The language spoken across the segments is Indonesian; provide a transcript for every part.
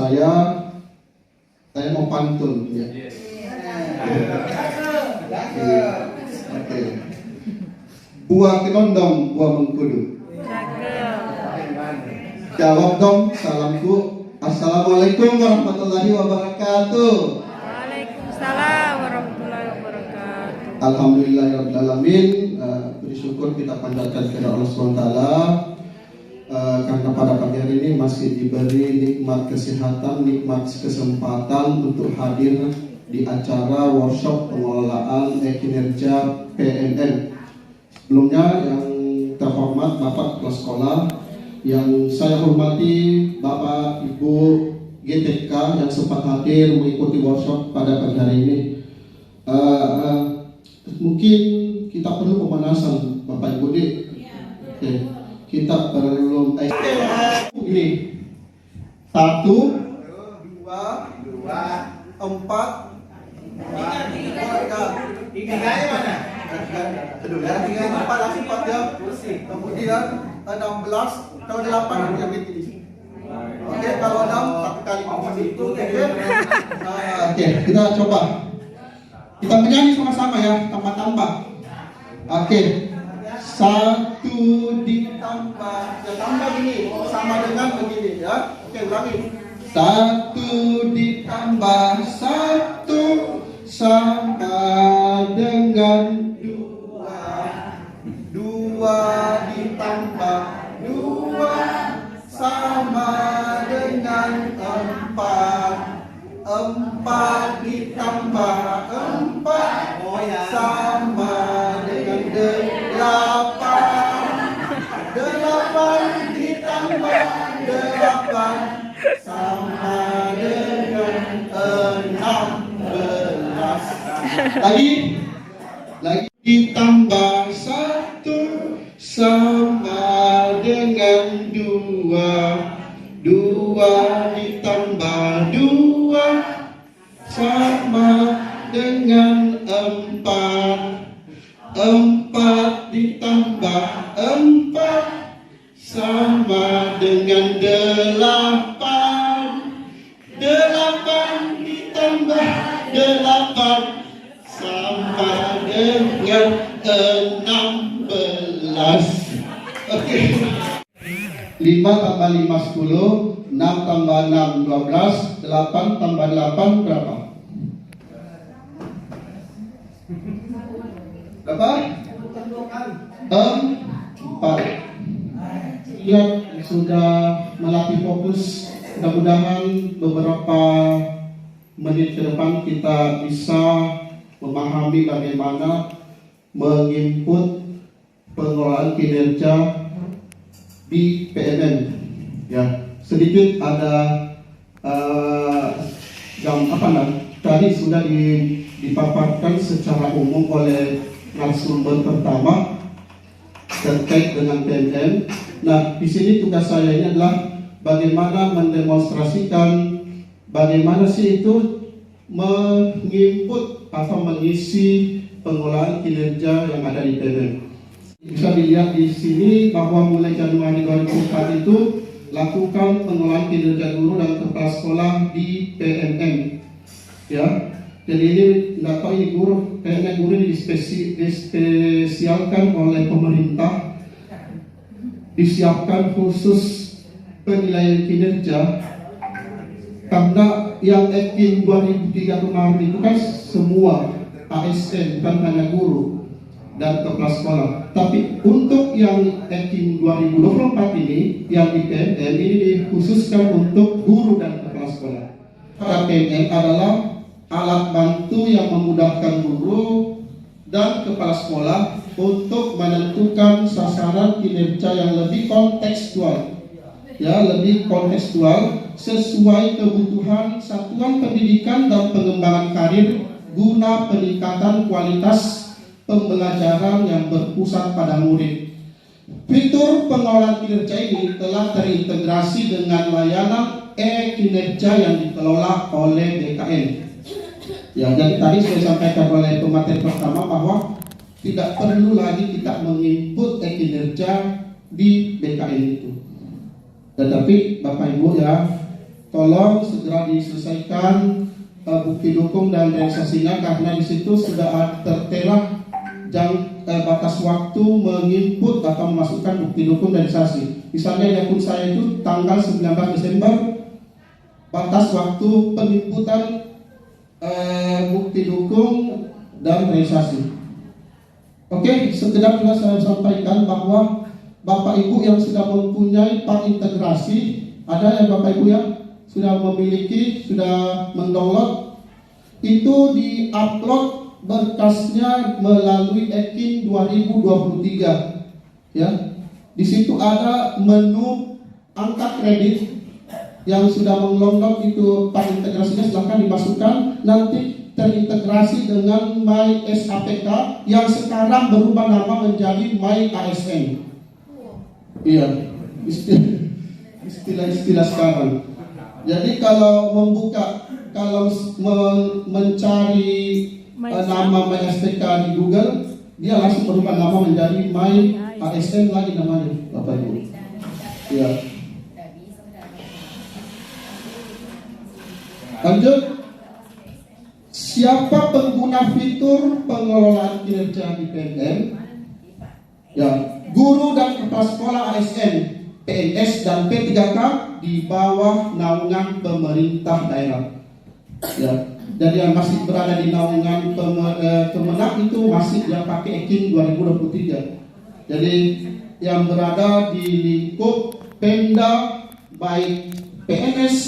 saya mau pantun ya. Oke. Buah kenondong, buah mengkudu. Jawab dong salamku. Assalamualaikum warahmatullahi wabarakatuh. Waalaikumsalam warahmatullahi wabarakatuh. Alhamdulillahirabbil alamin. Bersyukur kita panjatkan kepada Allah SWT karena pada pagi hari ini masih diberi nikmat kesehatan, nikmat kesempatan untuk hadir di acara workshop pengelolaan kinerja PNN. Sebelumnya yang terhormat Bapak Kepala Sekolah, yang saya hormati Bapak Ibu GTK yang sempat hadir mengikuti workshop pada pagi hari ini. Mungkin kita perlu pemanasan Bapak Ibu Dik. Oke. Kita perlu ini 1, 2, 4, 3 mana? Aduh, ya 3, 4 lagi 4 ya. Kemudian 16 atau 8 yang ini. Oke, kalau 6 satu kali itu. Oke, kita coba. Kita menyanyi sama-sama ya, tambah-tambah. Oke. 1 ditambah, ya tambah gini, sama dengan begini ya. Oke, ulangi. 1 ditambah 1 sama dengan 2. 2 ditambah 2 sama dengan 4. 4 ditambah 4 sama dengan 8 ditambah 8 sama dengan 16. Lagi ditambah 1 sama dengan 2. 2 ditambah 2 sama dengan 4. 4 ditambah 4 sama dengan 8. 8 ditambah 8 sama dengan 16. Oke. 5 tambah 5 10, 6 tambah 6 12, 8 tambah 8 berapa? Berapa? 4. Lihat sudah melatih fokus. Mudah-mudahan beberapa menit ke depan kita bisa memahami bagaimana menginput pengelolaan kinerja di PNN. Ya, sedikit ada tadi sudah dipaparkan secara umum oleh narasumber pertama terkait dengan PNN. Nah, di sini tugas saya ini adalah bagaimana mendemonstrasikan bagaimana sih itu menginput atau mengisi pengelolaan kinerja yang ada di PNN. Bisa dilihat di sini bahwa mulai Januari 2004 itu lakukan pengelolaan kinerja guru dan kepala sekolah di PNN. Ya, jadi ini tidak tahu ini guru PNN guru dispesialkan oleh pemerintah, disiapkan khusus penilaian kinerja karena yang EKIN 2003 kemarin itu kan semua ASN, bukan hanya guru dan kepala sekolah. Tapi untuk yang EKIN 2024 ini yang di PNN ini dikhususkan untuk guru dan kepala sekolah. PNN adalah alat bantu yang memudahkan guru dan kepala sekolah untuk menentukan sasaran kinerja yang lebih kontekstual, ya, lebih kontekstual sesuai kebutuhan satuan pendidikan dan pengembangan karir guna peningkatan kualitas pembelajaran yang berpusat pada murid. Fitur pengelolaan kinerja ini telah terintegrasi dengan layanan e-kinerja yang dikelola oleh BKN. Ya, jadi tadi saya sampaikan oleh pemateri pertama bahwa tidak perlu lagi kita menginput kinerja di BKN itu. Tetapi Bapak Ibu ya, tolong segera diselesaikan bukti dukung dan realisasinya, karena di situ sudah tertera batas waktu menginput atau memasukkan bukti dukung dan realisasi. Misalnya di akun saya itu tanggal 19 Desember batas waktu penginputan bukti dukung dan realisasi. Oke, sekedar juga saya sampaikan bahwa Bapak Ibu yang sudah mempunyai pak integrasi, ada yang Bapak Ibu yang sudah memiliki, sudah mendownload, itu diupload berkasnya melalui EKIN 2023. Ya, di situ ada menu angka kredit yang sudah mendownload itu pak integrasinya, silahkan dimasukkan, nanti terintegrasi dengan My SAPK yang sekarang berubah nama menjadi My ASN. Iya, istilah-istilah sekarang. Jadi kalau mencari nama My SPK di Google, dia langsung berubah nama menjadi My ASN lagi namanya, Bapak Ibu. Iya. Lanjut. Siapa pengguna fitur pengelolaan kinerja di PNM? Ya, guru dan kepala sekolah ASN, PNS dan P3K di bawah naungan pemerintah daerah. Ya, dan yang masih berada di naungan Kemenak itu masih yang pakai EKIN 2023. Jadi yang berada di lingkup Pemda baik PNS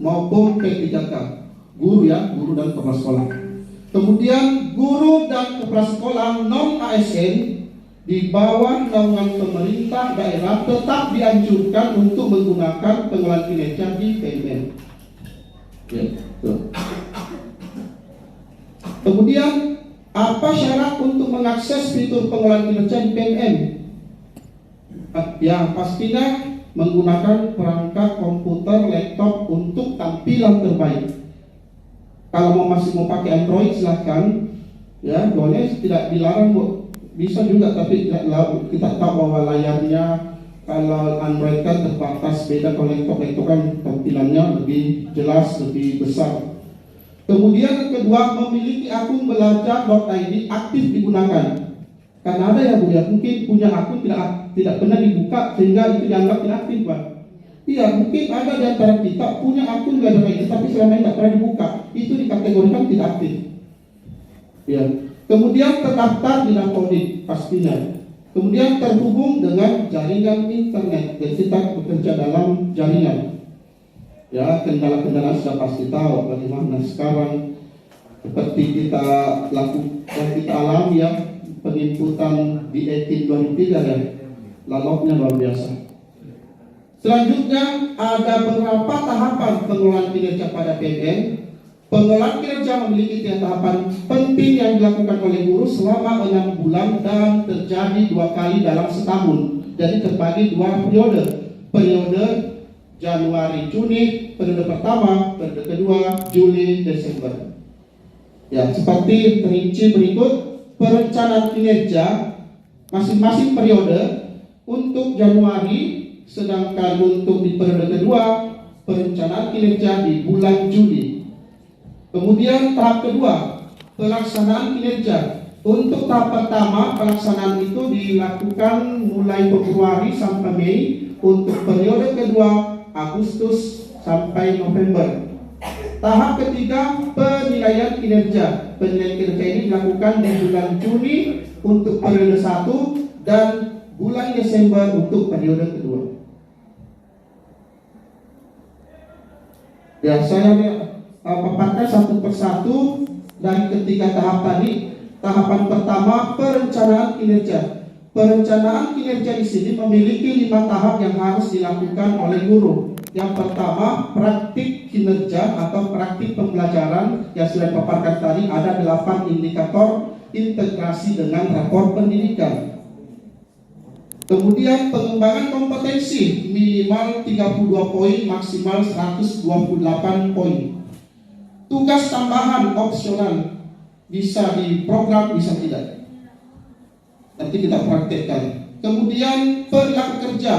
maupun P3K. Guru ya, guru dan kepala sekolah. Kemudian guru dan kepala sekolah non ASN di bawah naungan pemerintah daerah tetap dianjurkan untuk menggunakan pengelolaan kinerja di PNM. Ya, betul. Kemudian apa syarat untuk mengakses fitur pengelolaan kinerja di PNM? Ya, pastinya menggunakan perangkat komputer, laptop untuk tampilan terbaik. Kalau masih mau pakai Android silahkan, ya boleh, tidak dilarang, bisa juga, tapi kita tahu bahwa layarnya kalau Android kan terbatas, beda kalau laptop itu kan tampilannya lebih jelas, lebih besar. Kemudian kedua, memiliki akun belajar.id aktif digunakan. Karena ada ya Bu ya, mungkin punya akun tidak pernah dibuka sehingga itu dianggap inaktif, Pak. Iya, mungkin ada di antara kita punya akun belajar ini tapi selama ini tidak pernah dibuka, itu dikategorikan tidak aktif. Ya. Kemudian terdaftar di Dapodik pastinya. Kemudian terhubung dengan jaringan internet, jadi kita bekerja dalam jaringan. Ya, kendala-kendala sudah pasti tahu bagaimana sekarang seperti kita lakukan, kita alami ya, penginputan di EKIN 2003 ya, laloknya luar biasa. Selanjutnya ada beberapa tahapan pengelolaan kinerja pada PNM. Pengelolaan kinerja memiliki 3 tahapan penting yang dilakukan oleh guru selama 6 bulan dan terjadi 2 kali dalam setahun. Jadi terbagi 2 periode. Periode Januari Juni, periode pertama, periode kedua Juli Desember. Ya, seperti terinci berikut. Perencanaan kinerja masing-masing periode untuk Januari, sedangkan untuk di periode kedua perencanaan kinerja di bulan Juli. Kemudian tahap kedua, pelaksanaan kinerja. Untuk tahap pertama, pelaksanaan itu dilakukan mulai Februari sampai Mei. Untuk periode kedua, Agustus sampai November. Tahap ketiga, penilaian kinerja. Penilaian kinerja ini dilakukan di bulan Juni untuk periode 1 dan bulan Desember untuk periode kedua. Ya, saya paparkan satu persatu dari ketiga tahap tadi. Tahapan pertama, perencanaan kinerja. Perencanaan kinerja di sini memiliki 5 tahap yang harus dilakukan oleh guru. Yang pertama, praktik kinerja atau praktik pembelajaran yang sudah dipaparkan tadi. Ada 8 indikator integrasi dengan rapor pendidikan. Kemudian pengembangan kompetensi minimal 32 poin, maksimal 128 poin. Tugas tambahan opsional, bisa diprogram, bisa tidak. Nanti kita praktekkan. Kemudian perilaku kerja.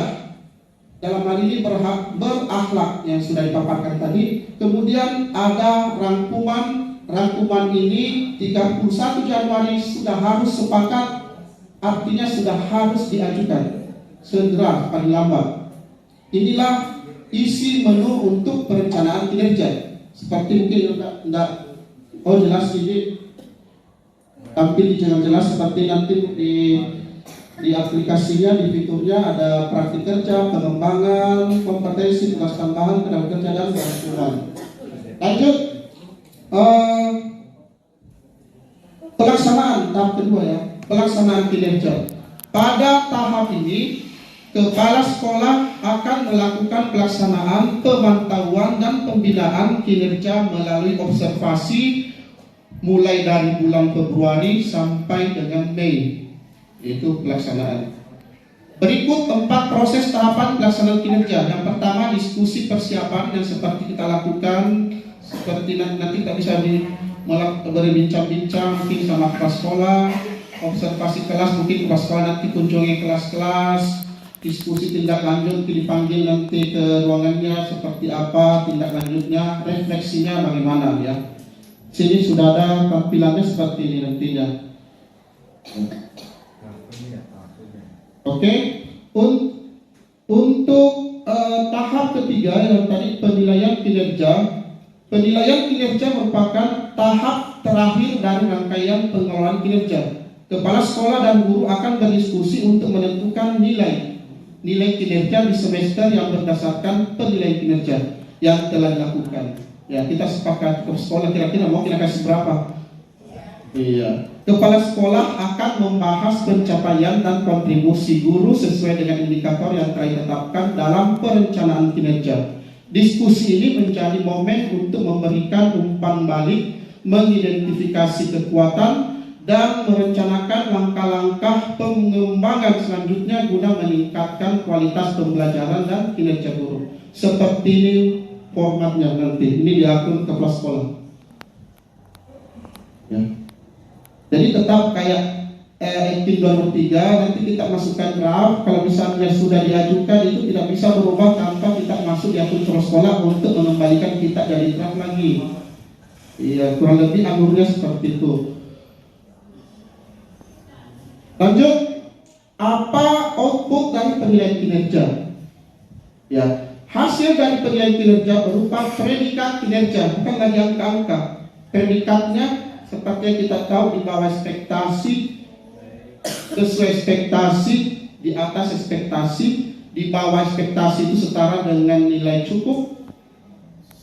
dalam hal ini berakhlak yang sudah dipaparkan tadi. Kemudian ada rangkuman ini 31 Januari sudah harus sepakat, artinya sudah harus diajukan segera paling lambat. Inilah isi menu untuk perencanaan kinerja. Seperti mungkin enggak jelas ini tampil dengan jelas seperti nanti di aplikasinya, di fiturnya ada praktik kerja, pengembangan kompetensi, tugas tambahan, tenaga kerja dan bantuan. Lanjut, pelaksanaan tahap kedua ya, pelaksanaan kinerja. Pada tahap ini, kepala sekolah akan melakukan pelaksanaan pemantauan dan pembinaan kinerja melalui observasi mulai dari bulan Februari sampai dengan Mei. Itu pelaksanaan. Berikut 4 proses tahapan pelaksanaan kinerja. Yang pertama, diskusi persiapan yang seperti kita lakukan, seperti nanti kita bisa berbincang-bincang mungkin sama kepala sekolah, observasi kelas, mungkin kepala sekolah nanti kunjungi kelas-kelas, diskusi tindak lanjut, dipanggil nanti ke ruangannya seperti apa tindak lanjutnya, refleksinya bagaimana ya. Sini sudah ada tampilannya seperti ini nantinya. Oke, untuk tahap ketiga yang tadi penilaian kinerja. Penilaian kinerja merupakan tahap terakhir dari rangkaian pengelolaan kinerja. Kepala sekolah dan guru akan berdiskusi untuk menentukan nilai kinerja di semester yang berdasarkan penilaian kinerja yang telah dilakukan. Ya, kita sepakat ke sekolah kira-kira mau kita kasih berapa? Iya. Kepala sekolah akan membahas pencapaian dan kontribusi guru sesuai dengan indikator yang telah ditetapkan dalam perencanaan kinerja. Diskusi ini menjadi momen untuk memberikan umpan balik, mengidentifikasi kekuatan, dan merencanakan langkah-langkah pengembangan selanjutnya guna meningkatkan kualitas pembelajaran dan kinerja guru. Seperti ini formatnya nanti. Ini di akun kepala sekolah. Ya. Jadi tetap kayak Ektin 2003, nanti kita masukkan draft. Kalau misalnya sudah diajukan itu tidak bisa berubah tanpa kita masuk di akun kepala sekolah untuk mengembalikan kita jadi draft lagi. Iya, kurang lebih alurnya seperti itu. Lanjut, apa output dari penilaian kinerja? Ya, hasil dari penilaian kinerja berupa predikat kinerja, bukan lagi angka-angka. Predikatnya seperti yang kita tahu di bawah ekspektasi, sesuai ekspektasi, di atas ekspektasi, di bawah ekspektasi itu setara dengan nilai cukup,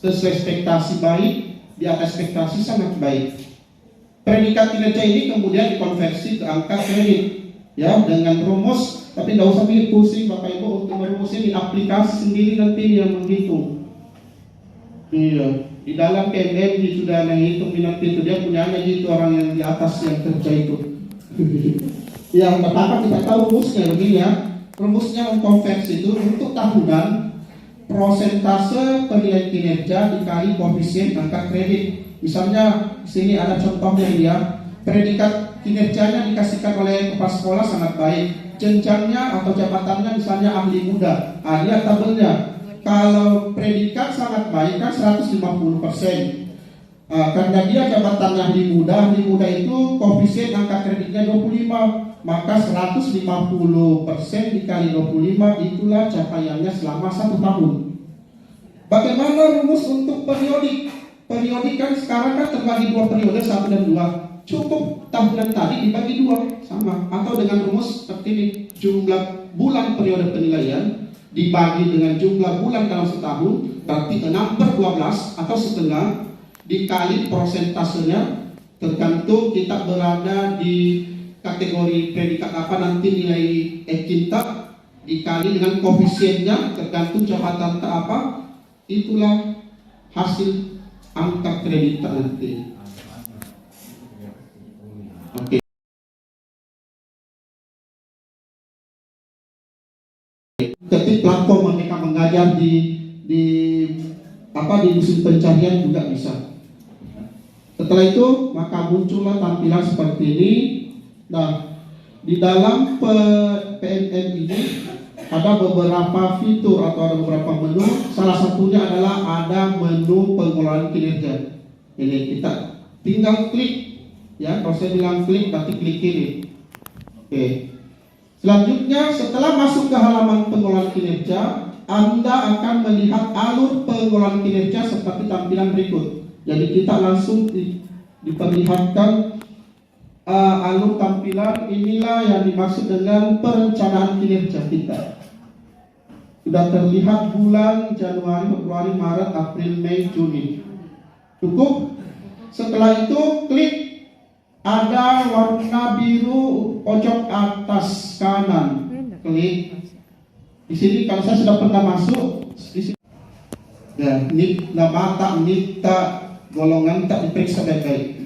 sesuai ekspektasi baik, di atas ekspektasi sangat baik. Predikat kinerja ini kemudian dikonversi ke angka kredit, ya, dengan rumus. Tapi tidak usah pilih pusing Bapak Ibu untuk merumusnya, di aplikasi sendiri nanti yang menghitung. Iya, di dalam PMM sudah menghitung nanti itu dia punyanya gitu orang yang di atas yang kerja itu. Yang pertama kita tahu rumusnya begini ya. Rumusnya mengkonversi itu untuk tahunan prosentase penilaian kinerja dikali koefisien angka kredit. Misalnya di sini ada contohnya ya, predikat kinerjanya dikasihkan oleh kepala sekolah sangat baik, jenjangnya atau jabatannya misalnya ahli muda. Lihat tabelnya. Kalau predikat sangat baik kan 150%. Karena dia jabatannya ahli muda itu koefisien angka kreditnya 25, maka 150% dikali 25 itulah capaiannya selama 1 tahun. Bagaimana rumus untuk periodik? Periodik kan sekarang kan terbagi 2 periode, 1 dan 2. Cukup tahunan tadi dibagi 2 sama, atau dengan rumus seperti ini, jumlah bulan periode penilaian dibagi dengan jumlah bulan dalam setahun, berarti 6/12 atau setengah, dikali prosentasenya, tergantung kita berada di kategori predikat apa nanti nilai kita, dikali dengan koefisiennya, tergantung jabatan apa, itulah hasil angka kredit nanti. Oke. Ketik platform mereka mengajar di musim pencarian juga bisa. Setelah itu maka muncullah tampilan seperti ini. Nah, di dalam PMM ini ada beberapa fitur atau ada beberapa menu. Salah satunya adalah ada menu pengelolaan kinerja. Ini kita tinggal klik, ya. Kalau saya bilang klik, berarti klik kiri. Oke. Selanjutnya, setelah masuk ke halaman pengelolaan kinerja, Anda akan melihat alur pengelolaan kinerja seperti tampilan berikut. Jadi kita langsung diperlihatkan alur tampilan. Inilah yang dimaksud dengan perencanaan kinerja kita. Sudah terlihat bulan Januari, Februari, Maret, April, Mei, Juni. Cukup. Setelah itu klik, ada warna biru pojok atas kanan. Klik. Di sini kalau saya sudah pernah masuk, di sini ya, nama tak minta golongan tak diperiksa baik-baik.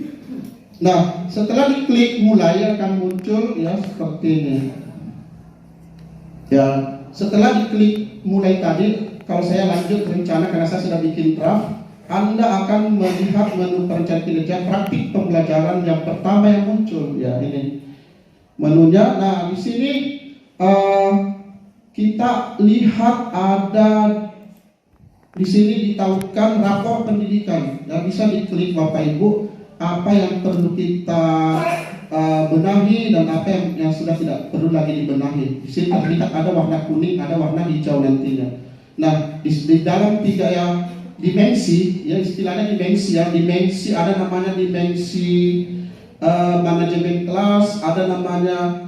Nah, setelah diklik mulai akan muncul ya seperti ini. Ya, setelah diklik mulai tadi, kalau saya lanjut rencana karena saya sudah bikin draft, Anda akan melihat menu perencanaan kinerja praktik pembelajaran yang pertama yang muncul. Ya, ini menunya. Nah, di sini kita lihat ada di sini ditautkan rapor pendidikan. Ya, bisa diklik Bapak Ibu apa yang perlu kita benahi dan apa yang sudah tidak perlu lagi dibenahi. Di sini terlihat ada warna kuning, ada warna hijau nantinya. Nah, di dalam tiga yang dimensi, ya istilahnya dimensi ya, dimensi ada namanya dimensi manajemen kelas, ada namanya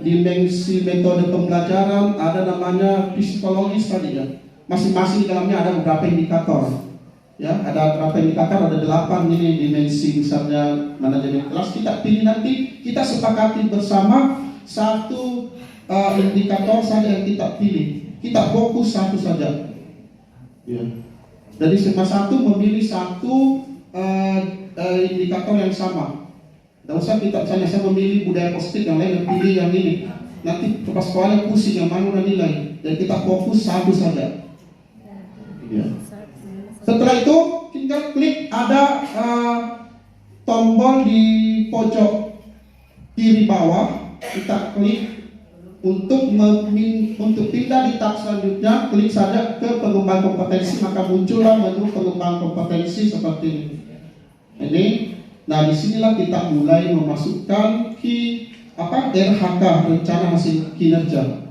dimensi metode pembelajaran, ada namanya psikologis tadi ya. Masing-masing di dalamnya ada beberapa indikator. Ya, ada beberapa indikator, ada 8 ini dimensi misalnya manajemen kelas. Kita pilih nanti, kita sepakati bersama satu indikator saja yang kita pilih. Kita fokus satu saja. Ya. Jadi semua satu memilih satu indikator yang sama. Tidak usah kita misalnya saya memilih budaya positif, yang lain pilih yang ini. Nanti kepala sekolah pusing yang mana nilai. Dan kita fokus satu saja. Ya. Setelah itu tinggal klik ada tombol di pojok kiri bawah. Kita klik untuk pindah di tab selanjutnya. Klik saja ke pengembangan kompetensi, maka muncullah menu pengembangan kompetensi seperti ini. Ini, nah disinilah kita mulai memasukkan RHK, rencana hasil kinerja.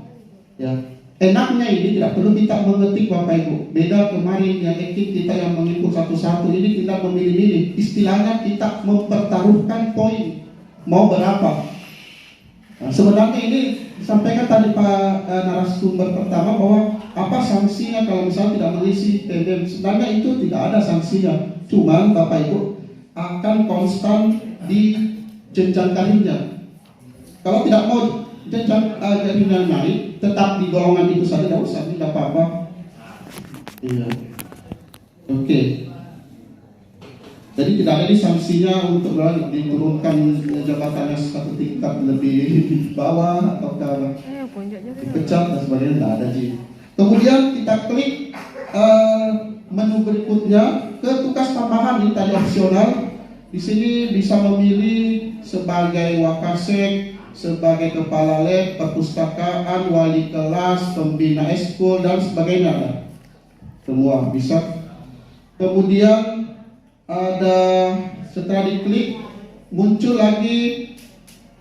Ya. Enaknya ini tidak perlu kita mengetik Bapak Ibu. Beda kemarin yang kita yang menginput satu-satu, ini kita memilih-milih. Istilahnya kita mempertaruhkan poin mau berapa. Nah, sebenarnya ini disampaikan tadi Pak narasumber pertama bahwa apa sanksinya kalau misalnya tidak mengisi TDM. Sebenarnya itu tidak ada sanksinya. Cuman Bapak Ibu akan konstan di jenjang karirnya. Kalau tidak mau jenjang karirnya naik, tetap di golongan itu saja, tidak usah, tidak apa-apa. Iya. Oke. Jadi tidak ada sanksinya untuk diturunkan jabatannya satu tingkat lebih di bawah atau dipecat dan sebagainya, tidak ada sih. Kemudian kita klik menu berikutnya ke tugas tambahan ini tadi opsional. Di sini bisa memilih sebagai wakasek, sebagai kepala lab, perpustakaan, wali kelas, pembina eskul dan sebagainya. Semua bisa. Kemudian ada setelah diklik muncul lagi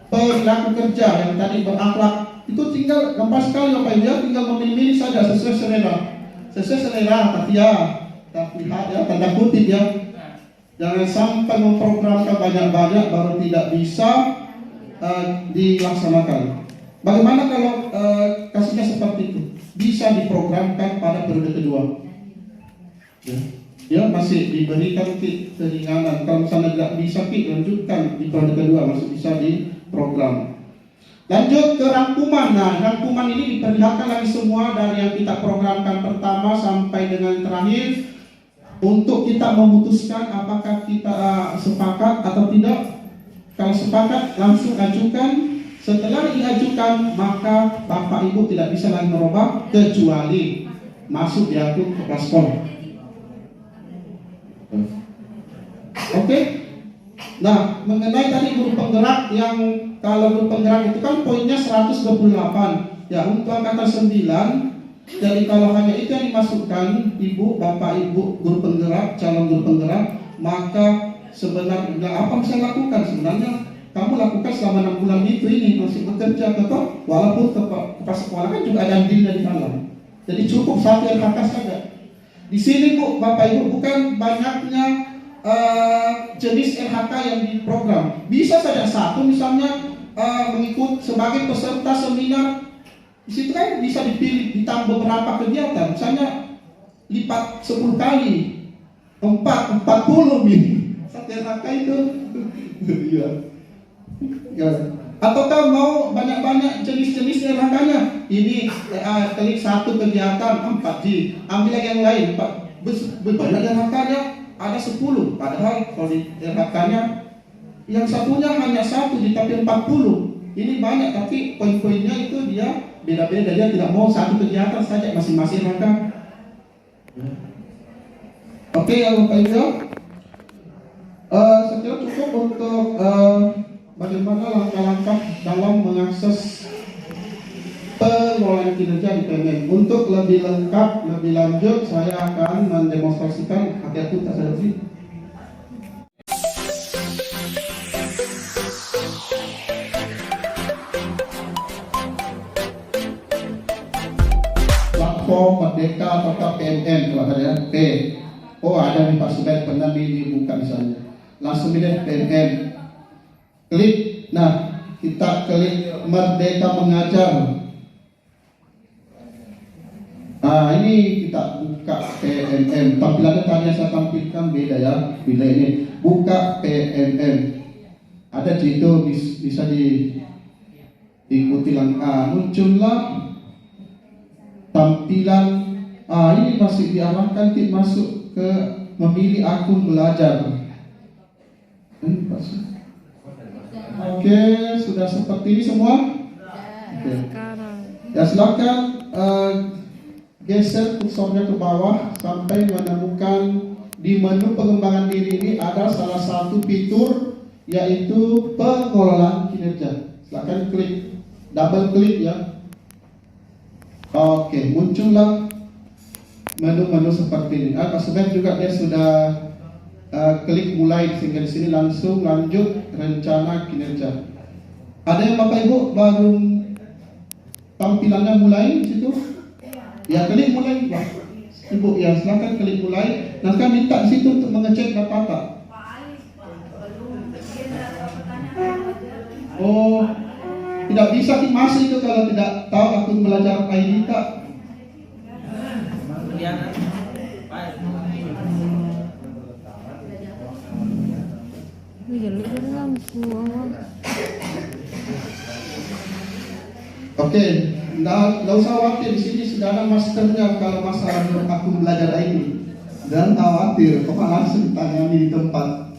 perilaku kerja yang tadi berakhlak. Itu tinggal gampang sekali Bapak Ibu, tinggal memilih saja sesuai selera. Sesuai selera tapi lihat ya tanda kutip ya. Jangan sampai memprogramkan banyak-banyak baru tidak bisa dilaksanakan. Bagaimana kalau kasusnya seperti itu? Bisa diprogramkan pada periode kedua. Ya, masih diberikan keringanan. Kalau misalnya tidak bisa lanjutkan di periode kedua, masih bisa diprogram. Lanjut ke rangkuman. Nah, rangkuman ini diperlihatkan lagi semua dari yang kita programkan pertama sampai dengan terakhir untuk kita memutuskan apakah kita sepakat atau tidak. Kalau sepakat langsung ajukan. Setelah diajukan maka Bapak Ibu tidak bisa lagi merubah kecuali masuk di akun kepala sekolah. Oke. Nah, mengenai tadi guru penggerak yang kalau guru penggerak itu kan poinnya 128. Ya, untuk angkatan 9, jadi kalau hanya itu yang dimasukkan, ibu, bapak, ibu, guru penggerak, calon guru penggerak, maka sebenarnya apa yang saya lakukan? Sebenarnya kamu lakukan selama 6 bulan itu ini masih bekerja, tetap walaupun kepala sekolah kan juga ada andilnya di dalam. Jadi cukup satu LHK saja. Di sini bu, bapak ibu, bukan banyaknya jenis LHK yang diprogram. Bisa saja satu, misalnya mengikut sebagai peserta seminar. Di situ kan bisa dipilih ditambah beberapa kegiatan, misalnya lipat 10 kali, 40 nih, satu LHK itu. Iya. Ya. Ataukah mau banyak-banyak jenis-jenis LHK-nya? Ini klik satu kegiatan 4G, ambil lagi yang lain, banyak LHK-nya ada 10, padahal kalau di LHK-nya yang satunya hanya 1 tapi 40. Ini banyak, tapi poin-poinnya itu dia beda-beda, dia tidak mau satu kegiatan saja masing-masing LHK. Oke ya Bapak Ibu, saya kira cukup untuk bagaimana langkah-langkah dalam mengakses pengelolaan kinerja di PMM. Untuk lebih lengkap, lebih lanjut, saya akan mendemonstrasikan hati-hati tak saya sih. Platform Merdeka atau PMM, kalau ada P. Oh ada nih Pak Subed, pernah dibuka misalnya. Langsung pilih PMM. Klik, nah kita klik Merdeka Mengajar. Nah ini kita buka PMM. Tampilannya tadi yang saya tampilkan beda ya. Bila ini buka PMM, ada di situ bisa diikuti langkah. Muncullah tampilan. Ini masih diarahkan masuk ke memilih akun belajar. Oke, sudah seperti ini semua. Oke. Ya silakan geser kursornya ke bawah sampai menemukan di menu pengembangan diri ini ada salah satu fitur yaitu pengelolaan kinerja. Silakan klik, double klik ya. Oke, muncullah menu-menu seperti ini. Pak Subed juga dia sudah klik mulai, sehingga di sini langsung lanjut rencana kinerja. Ada yang Bapak Ibu baru tampilannya mulai di situ? Ya klik mulai, Pak. Ibu ya silakan klik mulai. Nah kan minta di situ untuk mengecek data. Oh, tidak bisa masuk itu kalau tidak tahu akun belajar ID tak. Oke, nggak usah khawatir, di sini sudah ada masternya kalau masalah akun belajar ini. Dan khawatir, kok langsung tangani di tempat.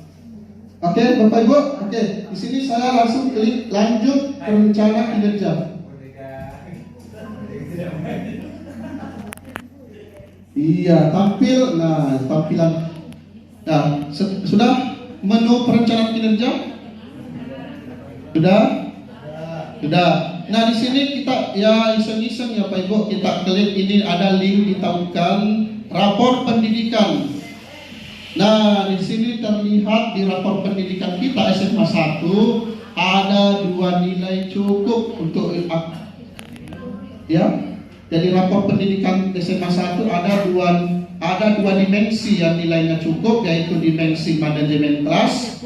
Oke, Bapak Ibu, oke, di sini saya langsung klik lanjut rencana kinerja. Iya, tampil. Nah, tampilan. Nah, sudah menu perencanaan kinerja? Sudah. Nah, di sini kita ya iseng-iseng ya Pak Ibu, kita klik ini ada link ditahukan rapor pendidikan. Nah, di sini terlihat di rapor pendidikan kita SMA 1 ada 2 nilai cukup untuk ya. Jadi rapor pendidikan SMA 1 ada dua dimensi yang nilainya cukup, yaitu dimensi manajemen kelas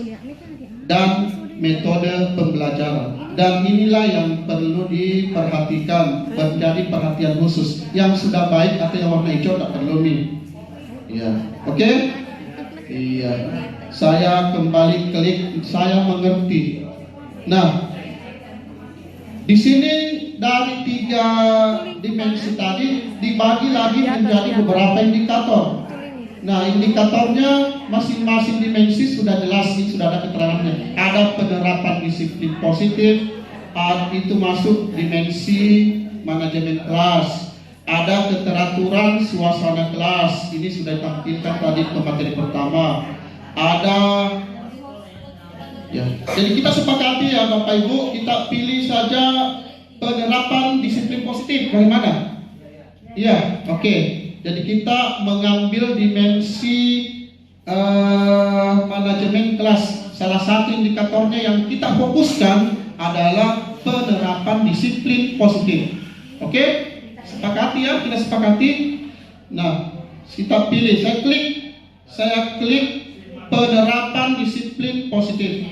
dan metode pembelajaran. Dan inilah yang perlu diperhatikan, menjadi perhatian khusus. Yang sudah baik atau yang warna hijau tak perlu nih. Iya, oke? Iya. Saya kembali klik, saya mengerti. Nah, di sini dari 3 dimensi tadi dibagi lagi menjadi beberapa indikator. Nah, indikatornya masing-masing dimensi sudah jelas, sudah ada keterangannya. Ada penerapan disiplin positif, itu masuk dimensi manajemen kelas. Ada keteraturan suasana kelas, ini sudah ditampilkan tadi ke materi pertama. Ada ya, jadi kita sepakati ya Bapak Ibu, kita pilih saja penerapan disiplin positif. Bagaimana? Iya, oke. Jadi kita mengambil dimensi manajemen kelas. Salah satu indikatornya yang kita fokuskan adalah penerapan disiplin positif. Oke? Sepakati ya, kita sepakati. Nah, kita pilih, saya klik penerapan disiplin positif.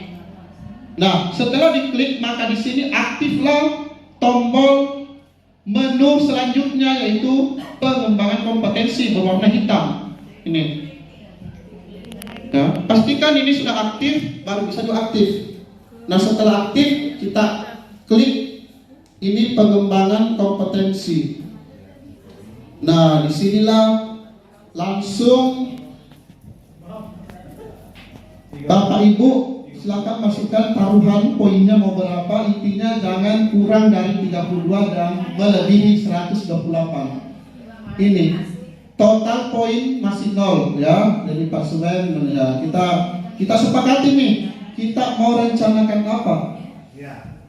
Nah, setelah diklik maka di sini aktiflah tombol menu selanjutnya, yaitu pengembangan kompetensi berwarna hitam. Ini. Nah, pastikan ini sudah aktif, baru bisa diaktif. Nah, setelah aktif kita klik ini pengembangan kompetensi. Nah, disinilah langsung Bapak Ibu silakan masukkan taruhan poinnya mau berapa. Intinya jangan kurang dari 32 dan melebihi 128. Ini total poin masih 0 ya. Jadi Pak Suben ya, kita sepakati nih, kita mau rencanakan apa.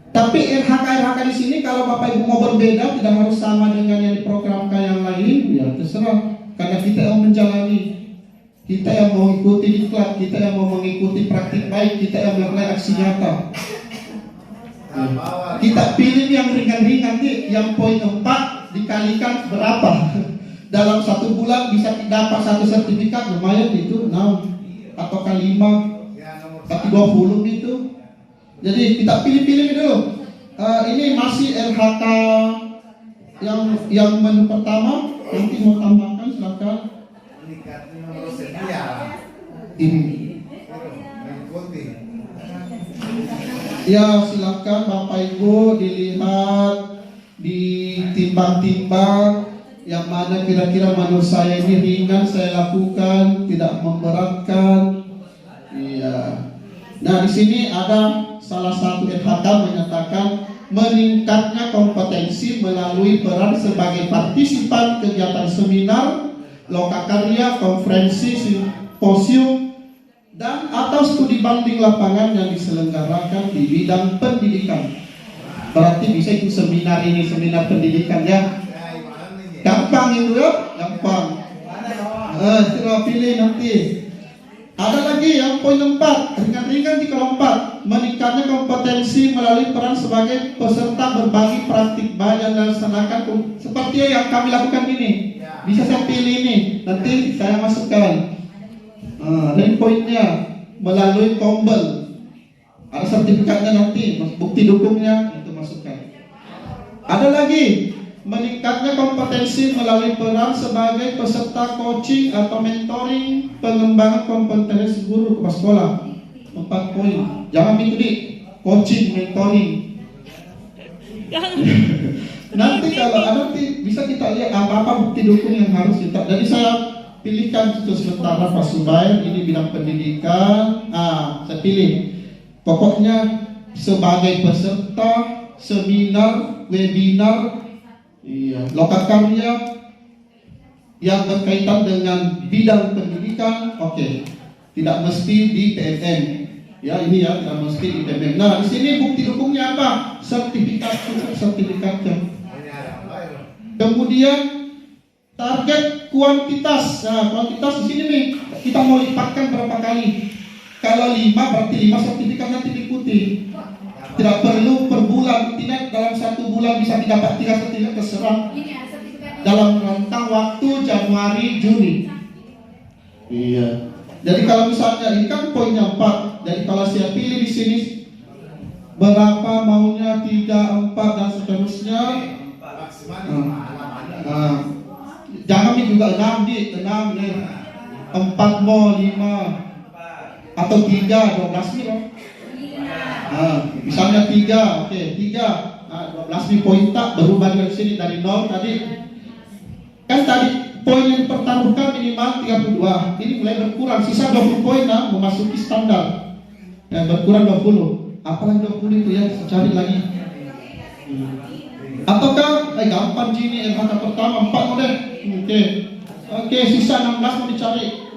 Tapi RHK di sini kalau Bapak Ibu mau berbeda, tidak harus sama dengan yang diprogramkan yang lain, ya terserah. Karena kita yang menjalani, kita yang mau mengikuti diklat, kita yang mau mengikuti praktik baik, kita yang melakukan aksi nyata. Kita pilih yang ringan-ringan nih, yang poin 4 dikalikan berapa. Dalam 1 bulan bisa dapat 1 sertifikat, lumayan itu 6 atau kali 5 tapi 20 gitu. Jadi kita pilih-pilih dulu. Ini masih RHK yang menu pertama. Nanti mau tambahkan silakan. Ini. Ya silakan Bapak Ibu dilihat, ditimbang-timbang yang mana kira-kira menurut saya ini ringan saya lakukan, tidak memberatkan. Iya. Nah di sini ada salah satu RHK menyatakan meningkatnya kompetensi melalui peran sebagai partisipan kegiatan seminar, lokakarya, konferensi, simposium, dan atau studi banding lapangan yang diselenggarakan di bidang pendidikan. Berarti bisa itu seminar ini, seminar pendidikan ya. Gampang itu ya, gampang. Coba pilih nanti. Ada lagi yang poin 4, ringan-ringan di kolom 4, meningkatnya kompetensi melalui peran sebagai peserta berbagi praktik baik yang dilaksanakan seperti yang kami lakukan ini. Bisa saya pilih ini, nanti saya masukkan. Dan poinnya melalui tombol, ada sertifikatnya nanti, bukti dukungnya itu masukkan. Ada lagi meningkatnya kompetensi melalui peran sebagai peserta coaching atau mentoring pengembangan kompetensi guru kepala sekolah. 4 poin. Jangan mengikuti coaching, mentoring. Nanti kalau nanti bisa kita lihat apa bukti dukung yang harus kita. Jadi saya pilihkan itu sementara Pak Subair, ini bidang pendidikan. Saya pilih. Pokoknya sebagai peserta seminar, webinar, lokakarya yang berkaitan dengan bidang pendidikan, tidak mesti di PMM. Ya ini ya, tidak mesti di PMM. Nah di sini bukti dukungnya apa? Sertifikat, sertifikatnya. Kemudian target kuantitas. Nah kuantitas di sini nih kita mau lipatkan berapa kali? Kalau 5 berarti 5 sertifikat nanti diikuti. Tidak perlu per bulan, tidak dalam 1 bulan bisa didapat 3 sertifikat, terserah. Dalam rentang waktu Januari Juni. Iya. Jadi kalau misalnya ini kan poinnya 4. Jadi kalau saya pilih di sini berapa maunya 3, 4 dan seterusnya. Jangan juga 6 nih. 4 mau 5 atau 3, 12 nih loh. Misalnya 3, 12 nih poin tak berubah dari sini dari 0 tadi. Kan tadi poin yang dipertaruhkan minimal 32. Ini mulai berkurang, sisa 20 poin memasuki standar. Yang berkurang 20. Apalagi 20 itu ya, cari lagi. Ataukah gampang gini RHK pertama 4 model. Oke, sisa 16 mau dicari.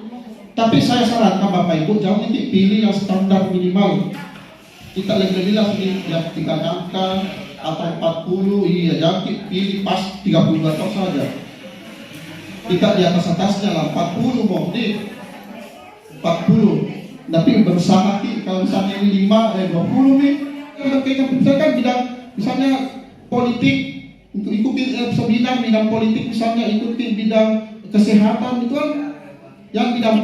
Tapi saya sarankan Bapak Ibu jangan pilih yang standar minimal. Kita lebih-lebih lah 3 angka atau 40, iya, jangan pilih pas 32 tahun saja. Kita di atasnya lah, 40 mau nih, 40. Tapi berusaha kalau misalnya ini 20 nih, misalkan bidang misalnya politik, untuk ikuti seminar bidang politik, misalnya ikuti bidang kesehatan itu kan, yang bidang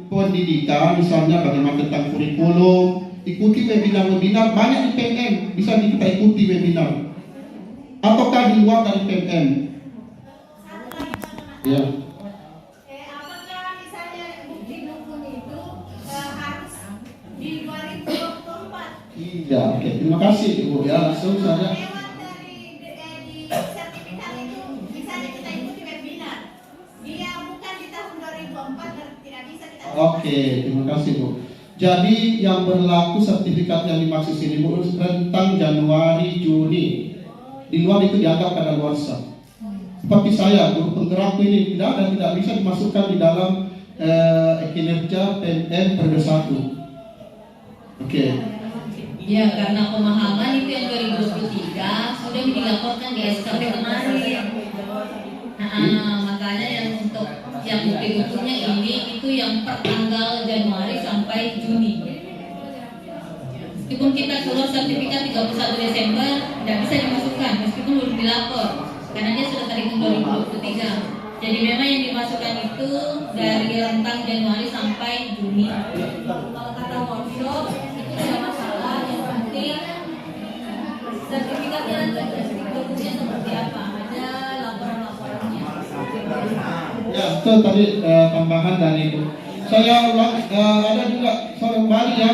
pendidikan misalnya bagaimana tentang kurikulum, ikuti webinar banyak di PMM, bisa kita ikuti webinar ataukah di luar dari PMM ya. Apakah misalnya bukti dukun itu harus di 2024? Iya, oke, terima kasih Ibu ya, langsung saja. Lewat di sertifikat itu, misalnya kita ikuti webinar, dia bukan di tahun 2004 dan tidak bisa kita. Oke, terima kasih Bu. Jadi yang berlaku sertifikat yang dimaksud sini Bu tentang Januari Juni. Di luar itu dianggap kadaluarsa. Seperti saya, guru penggerak ini tidak bisa dimasukkan di dalam kinerja PMM periode 1. Oke. Ya, karena pemahaman itu yang 2023 sudah dilaporkan di SKP kemarin. Makanya yang untuk yang bukti bukunya ini itu yang per tanggal Januari sampai Juni. Meskipun kita keluar sertifikat 31 Desember, tidak bisa dimasukkan meskipun belum dilapor, karena dia sudah terhitung 2023. Jadi memang yang dimasukkan itu dari rentang Januari sampai Juni. Kalau kata workshop itu tidak masalah, yang penting sertifikatnya dokumennya seperti apa, ada laporan-laporannya. Ya, itu tadi tambahan dari Ibu. Saya ulang, ada juga soal kembali ya,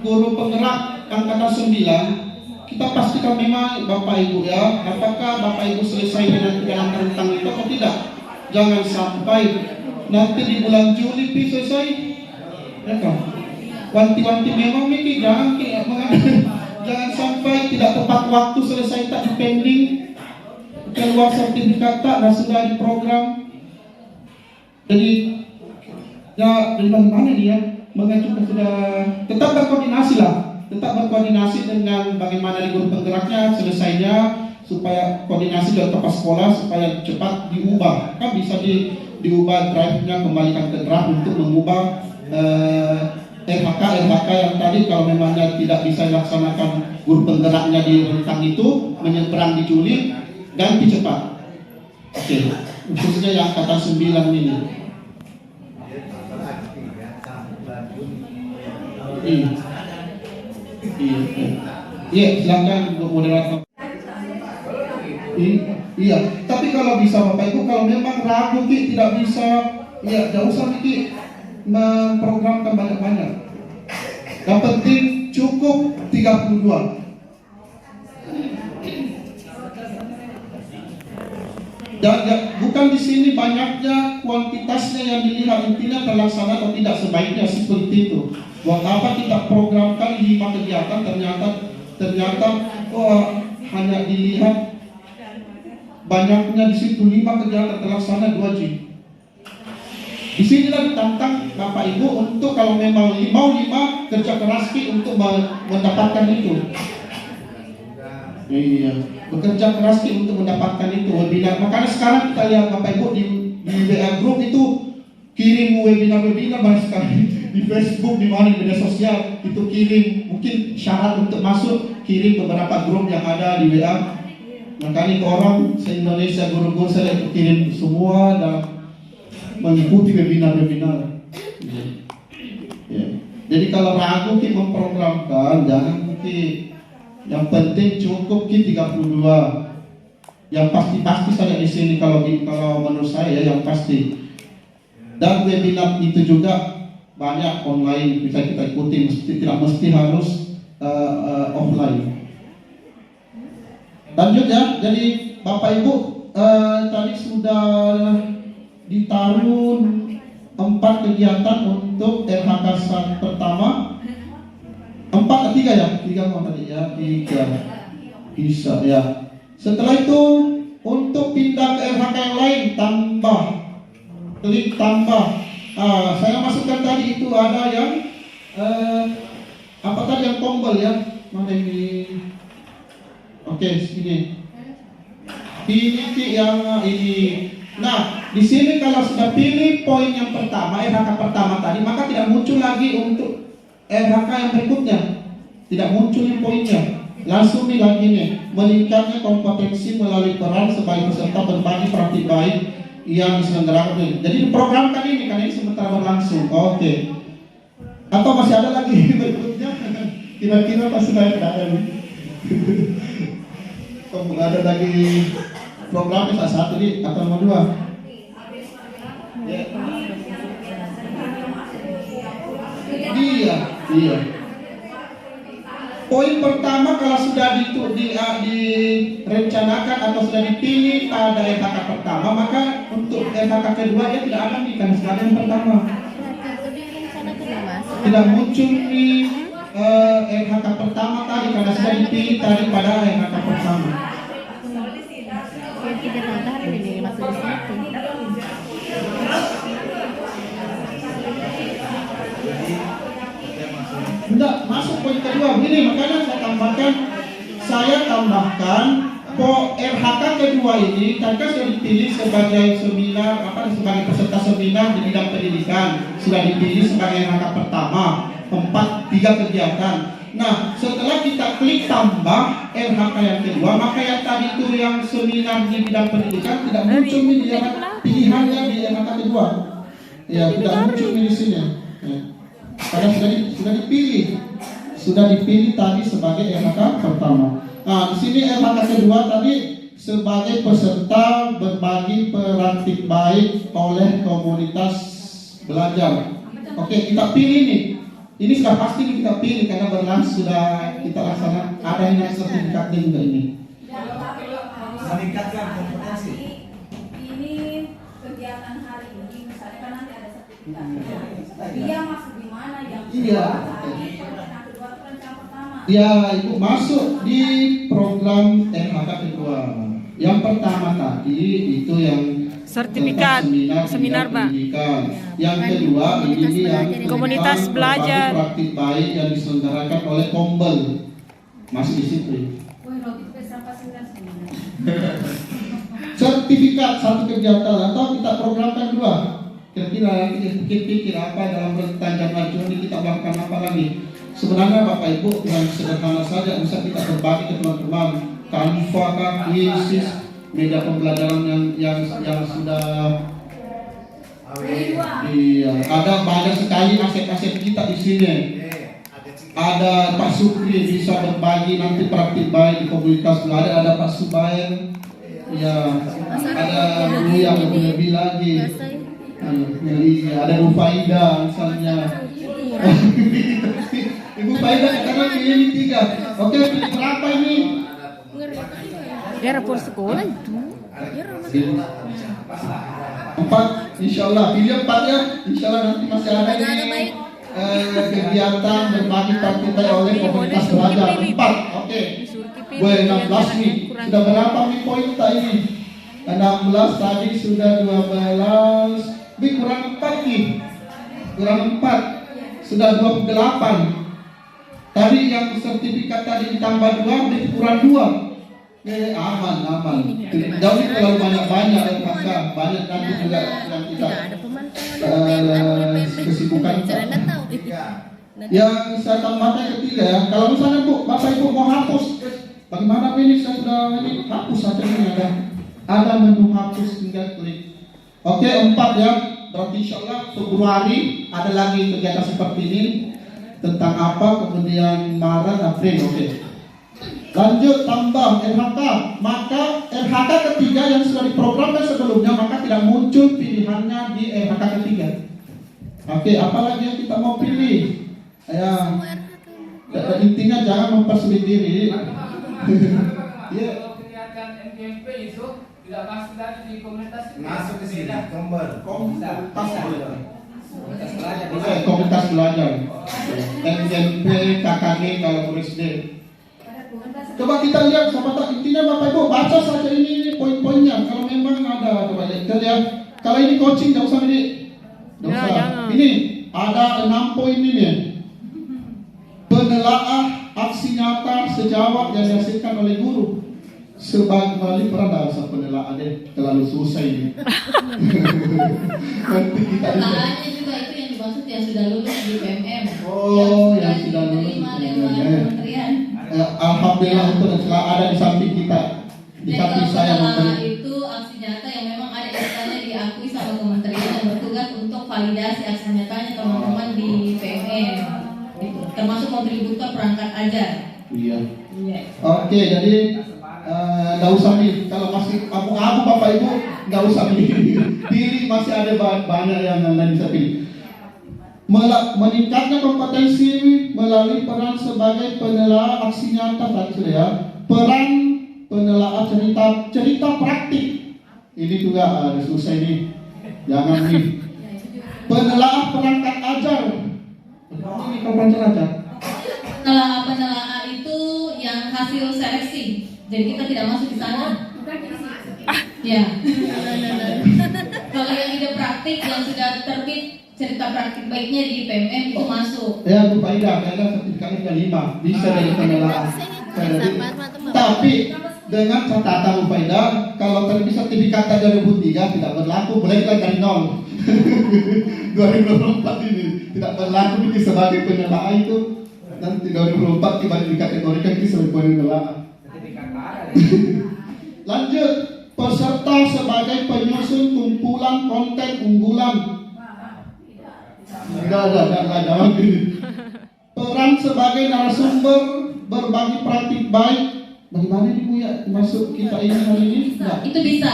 guru penggerak angkatan 9. Kita pastikan memang Bapak Ibu ya, apakah Bapak Ibu selesai dengan dalam rentang itu atau tidak. Jangan sampai nanti di bulan Juli selesai, ya kan? Wanti-wanti memang ini jangan jangan sampai tidak tepat waktu selesai, tak dipending keluar sertifikat tak dan sudah diprogram. Jadi ya dari mana dia mengajukan sudah tetap berkoordinasi lah. Tetap berkoordinasi dengan bagaimana di guru penggeraknya selesainya, supaya koordinasi dengan kepala sekolah supaya cepat diubah. Kan bisa diubah drive-nya, kembalikan ke draft untuk mengubah RHK yang tadi kalau memangnya tidak bisa dilaksanakan guru penggeraknya di rentang itu menyeberang di Juli, ganti cepat. Oke, khususnya yang angkatan 9 ini. Iya, silakan moderator. Iya, tapi kalau bisa Bapak Ibu, kalau memang ragu tidak bisa, ya tidak usah memprogramkan banyak-banyak. Yang penting cukup 32. Bukan di sini banyaknya kuantitasnya yang dilihat, intinya terlaksana atau tidak, sebaiknya seperti itu. Buat apa kita programkan 5 kegiatan ternyata hanya dilihat banyaknya di situ 5 kegiatan terlaksana 2 jam. Di sinilah ditantang Bapak Ibu untuk kalau memang mau 5 kerja keras untuk mendapatkan itu. Iya, bekerja keras untuk mendapatkan itu webinar. Makanya sekarang kita lihat Bapak Ibu di WA group itu kirim webinar banyak sekali. Di Facebook, di mana di media sosial itu kirim, mungkin syarat untuk masuk kirim beberapa grup yang ada di WA. Makanya itu orang se-Indonesia guru-guru saya itu kirim semua dan mengikuti webinar. Ya. Jadi kalau ragu kita memprogramkan, jangan mungkin. Yang penting cukup kita 32. Yang pasti saja di sini kalau menurut saya yang pasti. Dan webinar itu juga banyak online bisa kita ikuti, tidak mesti harus offline. Lanjut ya, jadi Bapak Ibu tadi sudah ditaruh 4 kegiatan untuk RHK pertama. 4 atau 3 ya? 3 mau tadi ya, 3 bisa ya. Setelah itu untuk pindah ke RHK yang lain tambah, klik tambah. Saya masukkan tadi itu ada yang apa tadi yang tombol ya, mana ini Oke, sini. Pilih yang ini. Nah, di sini kalau sudah pilih poin yang pertama, RHK pertama tadi, maka tidak muncul lagi untuk RHK yang berikutnya. Tidak muncul nih poinnya. Langsung nih lagi nih, meningkatnya kompetensi melalui peran sebagai peserta berbagi praktik baik yang diselenggarakan. Jadi diprogramkan ini, karena ini sementara berlangsung. Oke. Atau masih ada lagi berikutnya? Kira-kira pas sudah ada nih. Oh, ada lagi programnya salah satu nih atau nomor 2? Iya. Poin pertama kalau sudah direncanakan atau sudah dipilih pada RHK pertama, maka untuk RHK kedua dia tidak akan kan sekali yang pertama. Tidak muncul di RHK pertama tadi karena sudah dipilih tadi pada RHK pertama. Tidak masuk poin kedua. Ini makanya saya tambahkan RHK kedua ini karena sudah dipilih sebagai sebagai peserta seminar di bidang pendidikan, sudah dipilih sebagai RHK pertama 3 kegiatan. Nah, setelah kita klik tambah RHK yang kedua, maka yang tadi itu yang seminar di bidang pendidikan tidak muncul di pilihannya di RHK kedua. Ya, tidak muncul di sini. Ya. Karena sudah dipilih tadi sebagai RHK pertama. Nah, di sini RHK kedua tadi sebagai peserta berbagi praktik baik oleh komunitas belajar. Oke, kita pilih nih. Ini sudah pasti kita pilih karena berlangsung sudah kita laksanakan. Ada yang sertifikatnya juga ini. Meningkatkan kompetensi. Ini kegiatan hari ini, misalnya kan nanti ada sertifikat. Dia masuk di mana yang Iya. yang kedua itu rencana pertama. Ya, Ibu masuk di program RHK kedua. Yang pertama tadi itu yang Sertifikat seminar, Pak. Yang kedua ini yang Komunitas tentang belajar. berbagi praktik baik yang diselenggarakan oleh Kombel. Masih di situ. Sertifikat satu kegiatan atau kita programkan 2. Kira-kira nanti pikir apa dalam rentang jam Juni kita melakukan apa lagi. Sebenarnya Bapak Ibu yang sederhana saja bisa kita berbagi ke teman-teman. Canva kah, Quizzes, media pembelajaran yang sudah ada banyak sekali aset-aset kita di sini. Ada Pak Supri bisa berbagi nanti praktik baik di komunitas belajar. Ada Pak Subair, ya ada Bu yang lebih lagi. Ada Bu Faida misalnya. Ibu Faida karena pilih 3. Oke, pilih berapa ini? Ya rapor sekolah itu. 4, insyaallah. Pilih 4 ya. Insyaallah nanti masih ada ini kegiatan berbagi praktik baik oleh komunitas belajar 4. Oke. Boleh 16 nih. Sudah berapa nih poin ini? 16 tadi sudah 12. Kurang 4 nih. Kurang 4. Sudah 28. Tadi yang sertifikat tadi ditambah 2, kurang 2. Aman. Jauh terlalu banyak banyak nanti juga yang kita kesibukan. Yang saya tambahkan ketiga ya, kalau misalnya Bapak Ibu mau hapus, bagaimana ini saya sudah ini hapus saja ini ada menu hapus, tinggal klik. Oke, 4 ya, berarti insyaallah Februari ada lagi kegiatan seperti ini tentang apa, kemudian Maret, April. Oke. Lanjut tambah RHK, maka RHK ketiga yang sudah diprogramkan sebelumnya maka tidak muncul pilihannya di RHK ketiga. Oke, apalagi yang kita mau pilih? Ya, intinya jangan mempersulit diri. Ya. Kegiatan MGMP itu tidak masuk lagi di komunitas itu. Masuk ke sini, Komunitas belajar. MGMP, KKG kalau Presiden. Coba kita lihat sama intinya Bapak Ibu baca saja ini poin-poinnya kalau memang ada. Coba lihat ya. Kalau ini coaching enggak usah ini. Enggak usah. Ini ada 6 poin ini. Penelaah aksi nyata sejawat yang dihasilkan oleh guru sebagai melalui peran dalam penelaannya terlalu susah ini. Nanti kita Pertanyaannya juga itu yang dimaksud yang sudah lulus di PMM. Oh, yang sudah lulus. diterima Ya, lewat ya, ya. kementerian. Alhamdulillah untuk yang telah ada di samping kita, di Jadi samping kalau saya penelaah memberi. itu aksi nyata yang memang ada SK-nya diakui sama kementerian yang bertugas untuk validasi aksi nyatanya teman-teman di PMM. Gitu. Termasuk kontributor perangkat ajar. Iya. Iya. Oke, jadi nggak usah nih kalau masih abu-abu Bapak Ibu nggak usah pilih masih ada banyak yang lain bisa pilih. Meningkatnya kompetensi melalui peran sebagai penelaah aksi nyata tadi sudah ya. Peran penelaah cerita praktik ini juga susah ini. Jangan nih. Penelaah perangkat ajar. Ini kapan ajar? Penelaah itu yang hasil seleksi. Jadi kita tidak masuk di sana. Ya. Kalau yang ide praktik yang sudah terbit cerita praktik baiknya di PMM itu masuk. Ya, Bu Faida, karena sertifikatnya 5 bisa dari penelaah. Tapi dengan catatan Bu Faida, kalau terbit sertifikatnya 2003 tidak berlaku, mulai lagi dari nol. 2024 ini tidak berlaku ini sebagai penelaah itu. Nanti 2024 kembali dikategorikan ini sebagai penelaah. Lanjut, peserta sebagai penyusun kumpulan konten unggulan. Tidak ada lagi. Peran sebagai narasumber berbagi praktik baik. Bagaimana ini Bu ya masuk kita ini hari ini? Enggak. Itu bisa.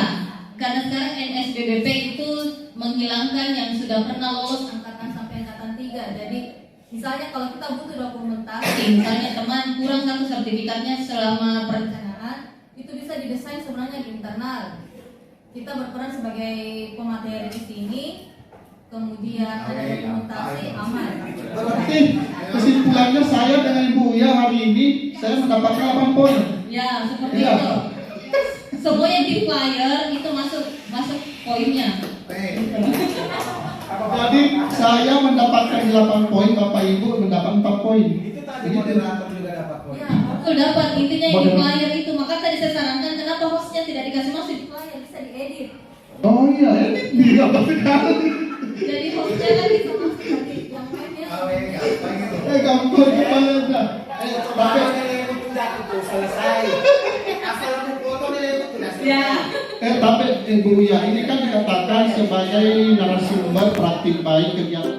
Karena sekarang NSBBP itu menghilangkan yang sudah pernah lolos angkatan sampai angkatan 3. Jadi misalnya kalau kita butuh dokumentasi, misalnya teman kurang satu sertifikatnya selama perencanaan, itu bisa didesain sebenarnya di internal. Kita berperan sebagai pemateri di sini, kemudian ada dokumentasi aman. Berarti kesimpulannya saya dengan Ibu ya hari ini saya mendapatkan 8 poin. Ya, seperti Iya. itu. Semua yang di flyer itu masuk poinnya. Jadi saya mendapatkan 8 poin, Bapak Ibu mendapat 4 poin. Itu tadi moderator juga dapat poin. Ya, betul dapat. Intinya yang di flyer itu. Maka tadi saya sarankan kenapa hostnya tidak dikasih masuk di flyer, bisa diedit. Oh iya, ini dia apa sekali? Jadi hostnya kan bisa masuk di yang lainnya. Kalau yang gampang itu. Gampang gimana enggak? Tapi Kalau nilai itu tidak itu selesai. Asal aku foto nilai itu tidak selesai. Ya. tapi Ibu ya ini kan dikatakan sebagai narasumber praktik baik kegiatan